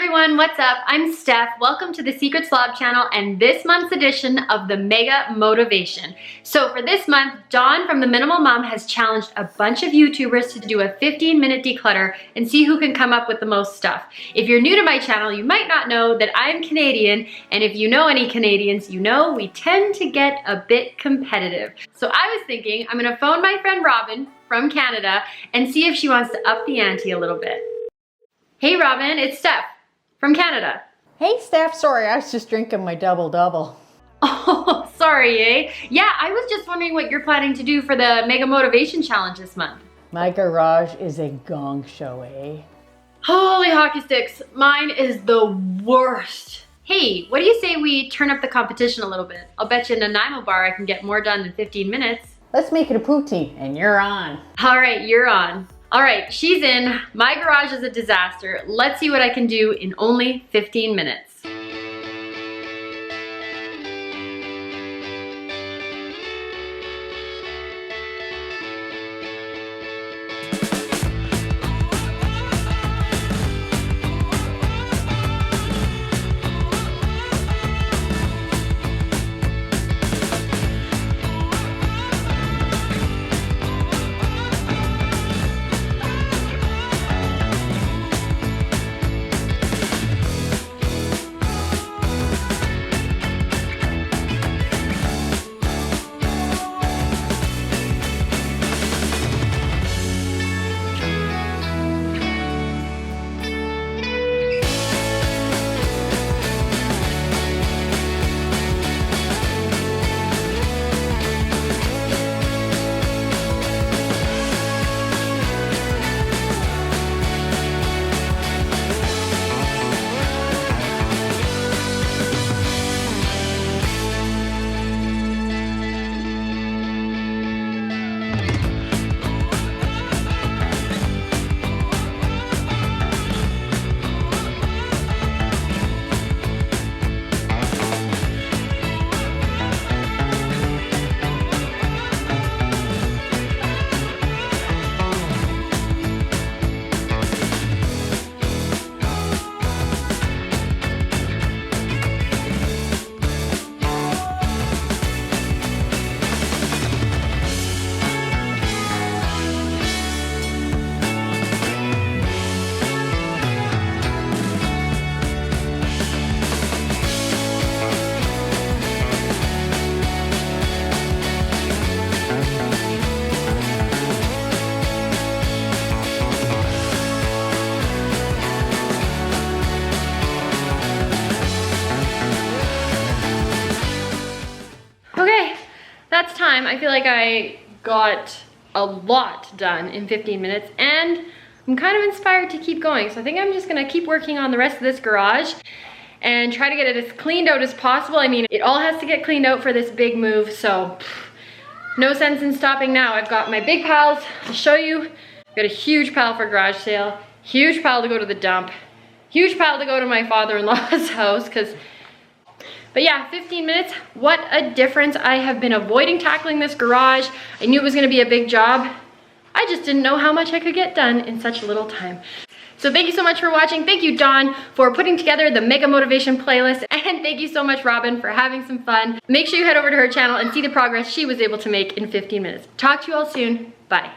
everyone, what's up? I'm Steph. Welcome to the Secret Slob channel and this month's edition of the Mega Motivation. So for this month, Dawn from The Minimal Mom has challenged a bunch of YouTubers to do a 15-minute declutter and see who can come up with the most stuff. If you're new to my channel, you might not know that I'm Canadian, and if you know any Canadians, you know we tend to get a bit competitive. So I was thinking I'm gonna phone my friend Robyn from Canada and see if she wants to up the ante a little bit. Hey Robyn, it's Steph from Canada. Hey Steph, sorry, I was just drinking my double-double. Oh, sorry, eh? Yeah, I was just wondering what you're planning to do for the Mega Motivation Challenge this month. My garage is a gong show, eh? Holy hockey sticks, mine is the worst. Hey, what do you say we turn up the competition a little bit? I'll bet you in a Nanaimo bar I can get more done in 15 minutes. Let's make it a poutine, and you're on. All right, you're on. All right, she's in. My garage is a disaster. Let's see what I can do in only 15 minutes. Okay, that's time. I feel like I got a lot done in 15 minutes and I'm kind of inspired to keep going. So I think I'm just gonna keep working on the rest of this garage and try to get it as cleaned out as possible. I mean, it all has to get cleaned out for this big move, so no sense in stopping now. I've got my big piles. I'll show you. I've got a huge pile for garage sale, huge pile to go to the dump, huge pile to go to my father-in-law's house, but yeah, 15 minutes, what a difference. I have been avoiding tackling this garage. I knew it was gonna be a big job. I just didn't know how much I could get done in such little time. So thank you so much for watching. Thank you, Dawn, for putting together the Mega Motivation playlist. And thank you so much, Robyn, for having some fun. Make sure you head over to her channel and see the progress she was able to make in 15 minutes. Talk to you all soon. Bye.